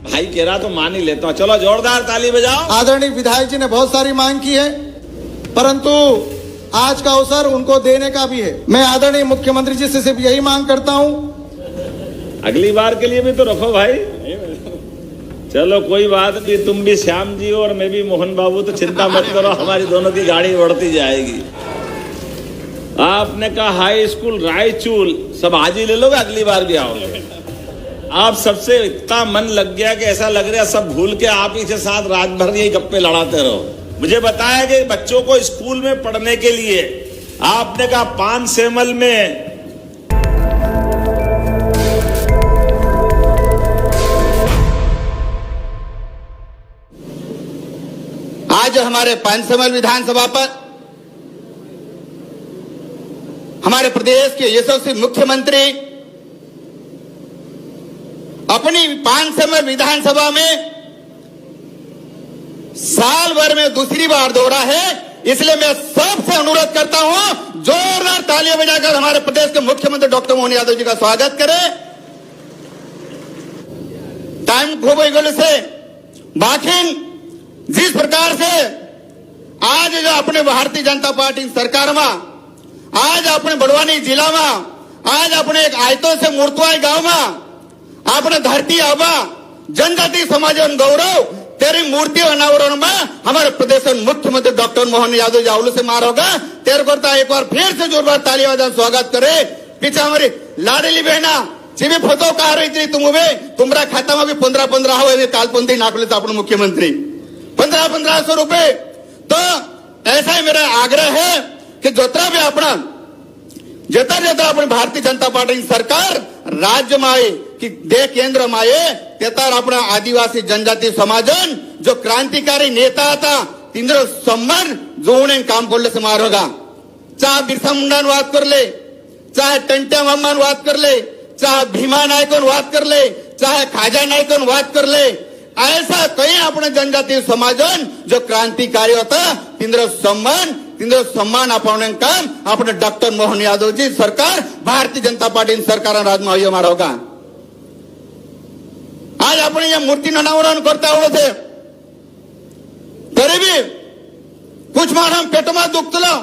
भाई कह रहा तो मान ही लेता हूँ। चलो जोरदार ताली बजाओ। आदरणीय विधायक जी ने बहुत सारी मांग की है, परंतु आज का अवसर उनको देने का भी है। मैं आदरणीय मुख्यमंत्री जी से सिर्फ यही मांग करता हूं, अगली बार के लिए भी तो रखो भाई। चलो कोई बात नहीं, तुम भी श्याम जी हो और मैं भी मोहन बाबू, तो चिंता मत करो, हमारी दोनों की गाड़ी बढ़ती जाएगी। आपने कहा हाई स्कूल रायचूल, सब आज ही ले लोगे, अगली बार भी आओगे। आप सबसे इतना मन लग गया कि ऐसा लग रहा है सब भूल के आप ही के साथ रात भर यही गप्पे लड़ाते रहो। मुझे बताया कि बच्चों को स्कूल में पढ़ने के लिए आपने कहा 5 सेमल में आज हमारे पांचसेमल विधानसभा पर हमारे प्रदेश के यशस्वी मुख्यमंत्री अपनी पांचसेमल विधानसभा में साल भर में दूसरी बार दौरा है, इसलिए मैं सबसे अनुरोध करता हूं जोरदार तालियां बजाकर हमारे प्रदेश के मुख्यमंत्री डॉक्टर मोहन यादव जी का स्वागत करें। टाइम खूब गल से बाकी जिस प्रकार से आज जो अपने भारतीय जनता पार्टी सरकार में, आज अपने बड़वानी जिला में, आज अपने एक आयतो से मूर्तवाई गांव में अपने धरती आबा जनजाति समाज गौरव तेरी मूर्ति अनावरण में हमारे प्रदेश के मुख्यमंत्री डॉक्टर मोहन यादव जी आवलू से मार होगा। तेरे करता एक बार फिर से जोरदार ताली बजा स्वागत करे। पीछे हमारी लाडली बहना चिवी फोटो कहा रही थी, तुम्हारा खाता में भी 15-15 हो कालपंथी नाकले था अपने मुख्यमंत्री 1500 रुपए। तो ऐसा ही मेरा आग्रह है कि जोतरा भी अपना जेता अपनी भारतीय जनता पार्टी सरकार राज्य में आए कि दे केंद्र में आए तेतार अपना आदिवासी जनजाति समाजन जो क्रांतिकारी नेता था तिंद्र सम्मान जोड़ने काम करले से मार होगा। चाहे बिरसा मुंडा बात कर ले, चाहे टंट्या मामा बात कर ले, चाहे भीमा नायकन बात कर ले, चाहे खाजा नायकन बात कर ले, ऐसा कई अपने जनजाति समाजन जो क्रांतिकारी होता तिंद्र सम्मान अपने काम अपने डॉक्टर मोहन यादव जी सरकार भारतीय जनता पार्टी सरकार राज में मार होगा। आज अपने यहाँ मूर्ति अनावरण करता थे तरी भी कुछ मानव पेट में दुखतलो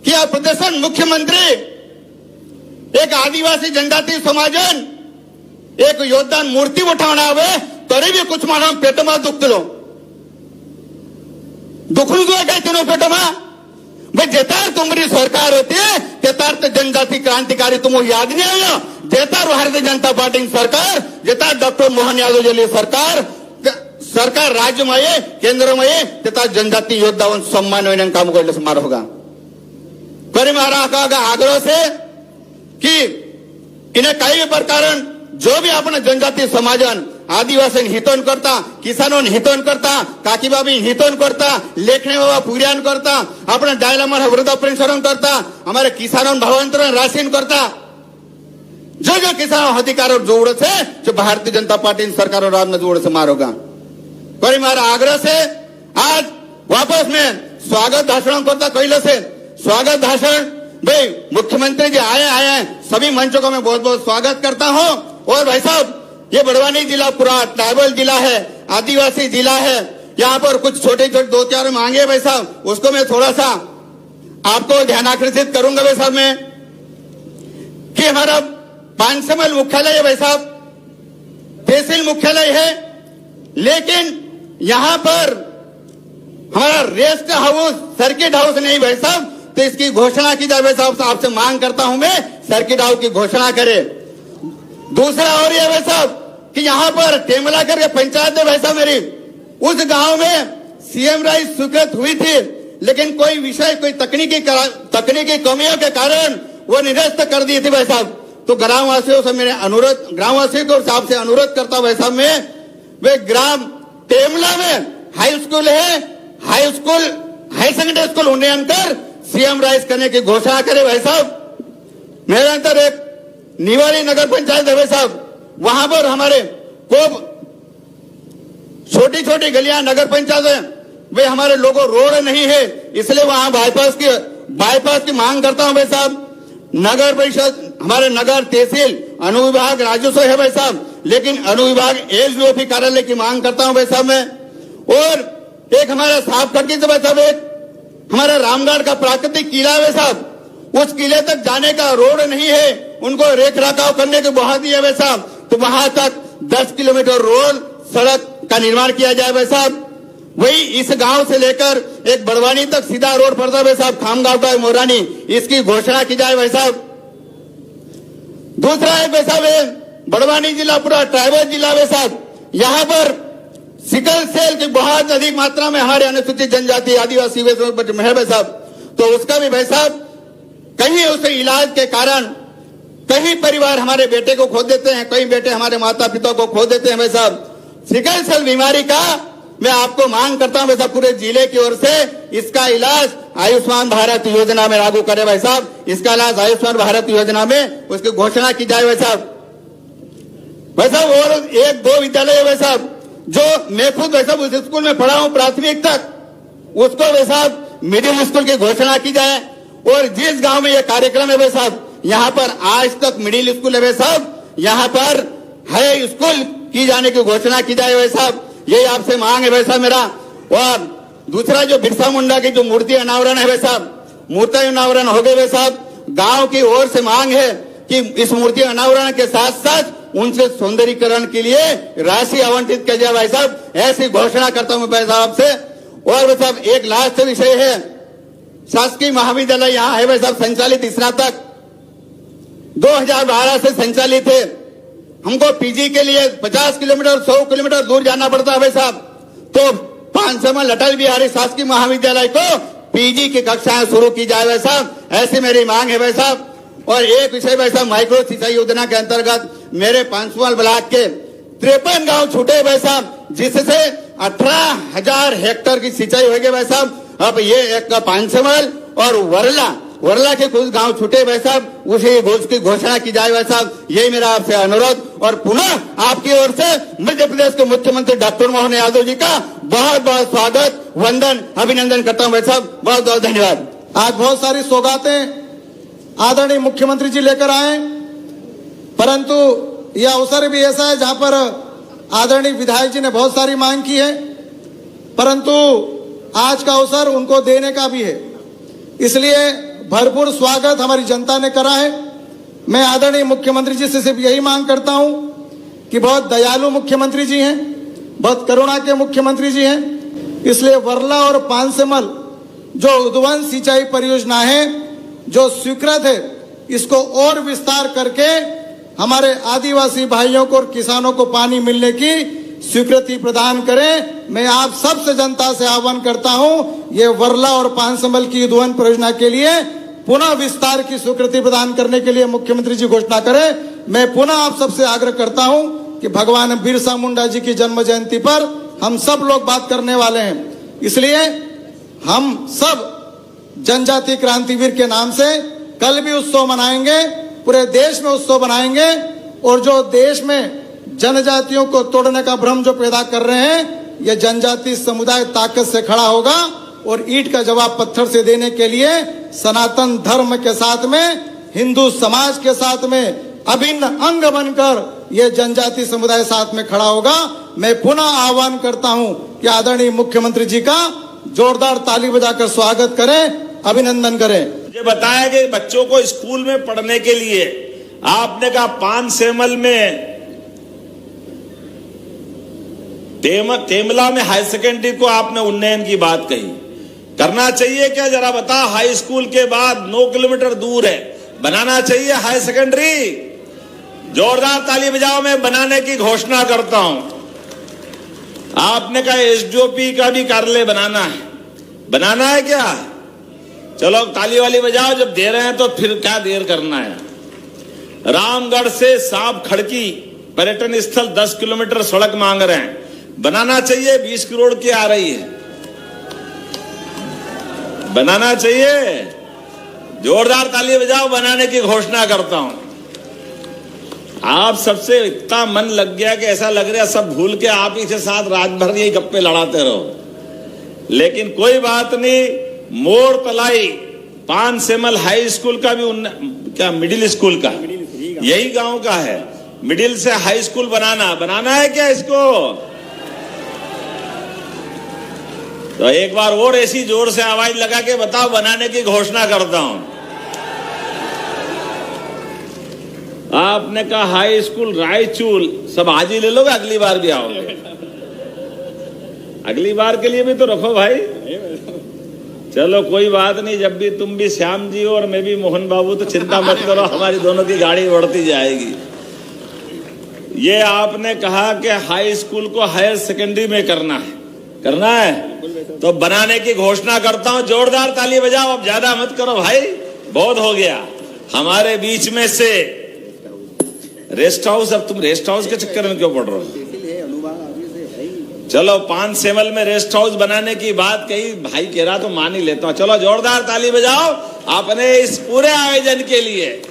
कि आ प्रदेश मुख्यमंत्री एक आदिवासी जनजाति समाजन एक योगदान मूर्ति उठाना आवे तरी भी कुछ मानव पेट में दुखतलो दुखनु जो है तीनों पेट में भाई जेतार तुम्हारी सरकार होती है तेतार तो जनजाति क्रांतिकारी तुम याद नहीं आया। जेतार भारतीय जनता पार्टी सरकार, जेतार डॉक्टर मोहन यादव जी सरकार राज्य में आए केंद्र में आए तेतार जनजाति योद्धा सम्मान होने काम करने से मार होगा। पर हमारा आग्रह से कि इन्हें कई भी प्रकार जो भी अपने जनजाति समाजन आदिवासी हितोन करता, किसानों हितोन करता, काकी बाबी हितोन करता, लेखने बाबा पूरियान करता, अपने डायलामर वृद्धा पेंशन करता, हमारे किसानों भावांतरण राशन करता, जो जो किसानों अधिकारों जोड़ से जो भारतीय जनता पार्टी सरकार राज में जोड़ से मारोगा। पर हमारा आग्रह से आज वापस में स्वागत भाषण करता कैले से स्वागत भाषण भाई मुख्यमंत्री जी आए सभी मंचों का मैं बहुत बहुत स्वागत करता हूं। और भाई साहब ये बड़वानी जिला पूरा ट्राइबल जिला है, आदिवासी जिला है, यहाँ पर कुछ छोटे छोटे 2-4 मांगे भाई साहब, उसको मैं थोड़ा सा आपको ध्यान आकर्षित करूंगा भाई साहब मैं कि हमारा पांचसेमल मुख्यालय है भाई साहब, तहसील मुख्यालय है, लेकिन यहाँ पर हमारा रेस्ट हाउस सर्किट हाउस नहीं भाई साहब, तो इसकी घोषणा की जाए भाई साहब। आपसे मांग करता हूं मैं सर्किट हाउस की घोषणा करे। दूसरा और ये भाई साहब कि यहाँ पर टेमला करके पंचायत है भाई साहब मेरी, उस गांव में सीएम राइस स्वीकृत हुई थी, लेकिन कोई विषय कोई तकनीकी कमियों के कारण वो निरस्त कर दी थी भाई साहब। तो ग्रामवासियों से मेरे अनुरोध, ग्रामवासियों को साहब से अनुरोध करता हूं भाई साहब मैं, वे ग्राम टेमला में हाई स्कूल है, हाई सेकेंडरी स्कूल होने अंतर सीएम राइस करने की घोषणा करे भाई साहब। मेरे अंतर एक निवाड़ी नगर पंचायत है भाई साहब, वहां पर हमारे को छोटी छोटी गलियां नगर पंचायत है, वे हमारे लोगों रोड नहीं है, इसलिए वहां बाईपास की मांग करता हूं भाई साहब। नगर परिषद हमारे नगर तहसील अनुविभाग राजस्व है भाई साहब, लेकिन अनुविभाग एसडीओपी कार्यालय की मांग करता हूं भाई साहब मैं। और एक हमारा साफ खड़की से भाई साहब एक हमारा रामगढ़ का प्राकृतिक किला है भाई साहब, उस किले तक जाने का रोड नहीं है, उनको रेख रखाव करने की बहुत ही है भाई साहब, तो वहां तक 10 किलोमीटर रोड सड़क का निर्माण किया जाए भाई साहब। वही इस गांव से लेकर एक बड़वानी तक सीधा रोड पड़ता है भाई साहब, खामगांव का मोरानी, इसकी घोषणा की जाए भाई साहब। दूसरा है भाई साहब बड़वानी जिला पूरा ट्राइबल जिला भाई साहब, यहाँ पर सिकल सेल की बहुत अधिक मात्रा में हमारे अनुसूचित जनजाति आदिवासी है भाई साहब, तो उसका भी भाई साहब कहीं उसे इलाज के कारण कहीं परिवार हमारे बेटे को खो देते हैं, कई बेटे हमारे माता पिता को खो देते हैं भाई साहब। सिकल सेल बीमारी का मैं आपको मांग करता हूं भाई साहब पूरे जिले की ओर से इसका इलाज आयुष्मान भारत योजना में लागू करे भाई साहब, इसका इलाज आयुष्मान भारत योजना में उसकी घोषणा की जाए भाई साहब। भाई साहब और एक दो विद्यालय भाई साहब जो मैं खुद भाई साहब उस स्कूल में पढ़ा हूं प्राथमिक तक, उसको भाई साहब मिडिल स्कूल की घोषणा की जाए। और जिस गांव में यह कार्यक्रम है भाई साहब, यहाँ पर आज तक मिडिल स्कूल है भाई साहब, यहाँ पर हाई स्कूल की जाने की घोषणा की जाए भाई साहब, यही आपसे मांग है भाई साहब मेरा। और दूसरा जो बिरसा मुंडा की जो मूर्ति अनावरण है भाई साहब, मूर्ति अनावरण हो गए भाई साहब, गांव की ओर से मांग है कि इस मूर्ति अनावरण के साथ साथ उनसे सौंदर्यीकरण के लिए राशि आवंटित किया जाए भाई साहब, ऐसी घोषणा करता हूं भाई साहब से। और भाई साहब एक लास्ट विषय है, शासकीय महाविद्यालय यहाँ है भाई साहब संचालित स्नातक 2012 से संचालित है, हमको पीजी के लिए 50 किलोमीटर 100 किलोमीटर दूर जाना पड़ता है भाई साहब, तो 5 में अटल बिहारी शासकीय महाविद्यालय को पीजी की कक्षाएं शुरू की जाए भाई साहब, ऐसी मेरी मांग है भाई साहब। और एक विषय भाई साहब माइक्रो सिंचाई योजना के अंतर्गत मेरे पांचमल ब्लॉक के 53 गांव छूटे भाई साहब, जिससे 18,000 हेक्टेयर की सिंचाई हो गई भाई साहब। अब ये एक पांचमल और वरला के कुछ गांव छूटे भाई साहब, उसे की घोषणा की जाए भाई साहब, यही मेरा आपसे अनुरोध। और पुनः आपकी ओर से मध्य प्रदेश के मुख्यमंत्री डॉक्टर मोहन यादव जी का बहुत बहुत स्वागत, वंदन, अभिनंदन करता हूं भाई साहब, बहुत बहुत धन्यवाद। आज बहुत सारी सौगातें आदरणीय मुख्यमंत्री जी लेकर आए, परंतु यह अवसर भी ऐसा है जहां पर आदरणीय विधायक जी ने बहुत सारी मांग की है, परंतु आज का अवसर उनको देने का भी है, इसलिए भरपूर स्वागत हमारी जनता ने करा है। मैं आदरणीय मुख्यमंत्री जी से सिर्फ यही मांग करता हूं कि बहुत दयालु मुख्यमंत्री जी हैं, बहुत करुणा के मुख्यमंत्री जी हैं, इसलिए वरला और पांसेमल जो उद्वहन सिंचाई परियोजना है जो स्वीकृत है, इसको और विस्तार करके हमारे आदिवासी भाइयों को और किसानों को पानी मिलने की स्वीकृति प्रदान करें। मैं आप सबसे जनता से आह्वान करता हूं, ये वरला और पांसेमल की उद्वहन परियोजना के लिए पुनः विस्तार की स्वीकृति प्रदान करने के लिए मुख्यमंत्री जी घोषणा करें। मैं पुनः आप सबसे आग्रह करता हूं कि भगवान बिरसा मुंडा जी की जन्म जयंती पर हम सब लोग बात करने वाले हैं, इसलिए हम सब जनजाति क्रांतिवीर के नाम से कल भी उत्सव मनाएंगे, पूरे देश में उत्सव मनाएंगे। और जो देश में जनजातियों को तोड़ने का भ्रम जो पैदा कर रहे हैं, ये जनजाति समुदाय ताकत से खड़ा होगा और ईंट का जवाब पत्थर से देने के लिए सनातन धर्म के साथ में, हिंदू समाज के साथ में अभिन्न अंग बनकर ये जनजाति समुदाय साथ में खड़ा होगा। मैं पुनः आह्वान करता हूं कि आदरणीय मुख्यमंत्री जी का जोरदार ताली बजाकर स्वागत करें, अभिनंदन करें। मुझे बताया कि बच्चों को स्कूल में पढ़ने के लिए आपने कहा पांसेमल में तेमला में हाई सेकेंडरी को आपने उन्नयन की बात कही, करना चाहिए क्या जरा बता। हाई स्कूल के बाद 9 किलोमीटर दूर है, बनाना चाहिए हाई सेकेंडरी। जोरदार ताली बजाओ, मैं बनाने की घोषणा करता हूं। आपने कहा एसडीओपी का भी कार्यालय बनाना है क्या? चलो ताली वाली बजाओ, जब दे रहे हैं तो फिर क्या देर करना है। रामगढ़ से सांप खड़की पर्यटन स्थल 10 किलोमीटर सड़क मांग रहे हैं, बनाना चाहिए। 20 करोड़ की आ रही है, बनाना चाहिए। जोरदार ताली बजाओ, बनाने की घोषणा करता हूं। आप सबसे इतना मन लग गया कि ऐसा लग रहा है सब भूल के आप ही के साथ रात भर यही गप्पे लड़ाते रहो। लेकिन कोई बात नहीं, मोर तलाई पांसेमल हाई स्कूल का भी क्या मिडिल स्कूल का यही गांव का है। मिडिल से हाई स्कूल बनाना है क्या इसको? तो एक बार और ऐसी जोर से आवाज लगा के बताओ, बनाने की घोषणा करता हूं। आपने कहा हाई स्कूल रायचूल, सब आज ही ले लोगे, अगली बार भी आओगे? अगली बार के लिए भी तो रखो भाई। चलो कोई बात नहीं, जब भी तुम भी श्याम जी और मैं भी मोहन बाबू, तो चिंता मत करो, हमारी दोनों की गाड़ी बढ़ती जाएगी। ये आपने कहा कि हाई स्कूल को हायर सेकेंडरी में करना है, तो बनाने की घोषणा करता हूं। जोरदार ताली बजाओ, अब ज्यादा मत करो भाई, बहुत हो गया। हमारे बीच में से रेस्ट हाउस, अब तुम रेस्ट हाउस के चक्कर में क्यों पड़ रहे हो? चलो 5 सेमल में रेस्ट हाउस बनाने की बात कही, भाई कह रहा तो मान ही लेता हूं। चलो जोरदार ताली बजाओ अपने इस पूरे आयोजन के लिए।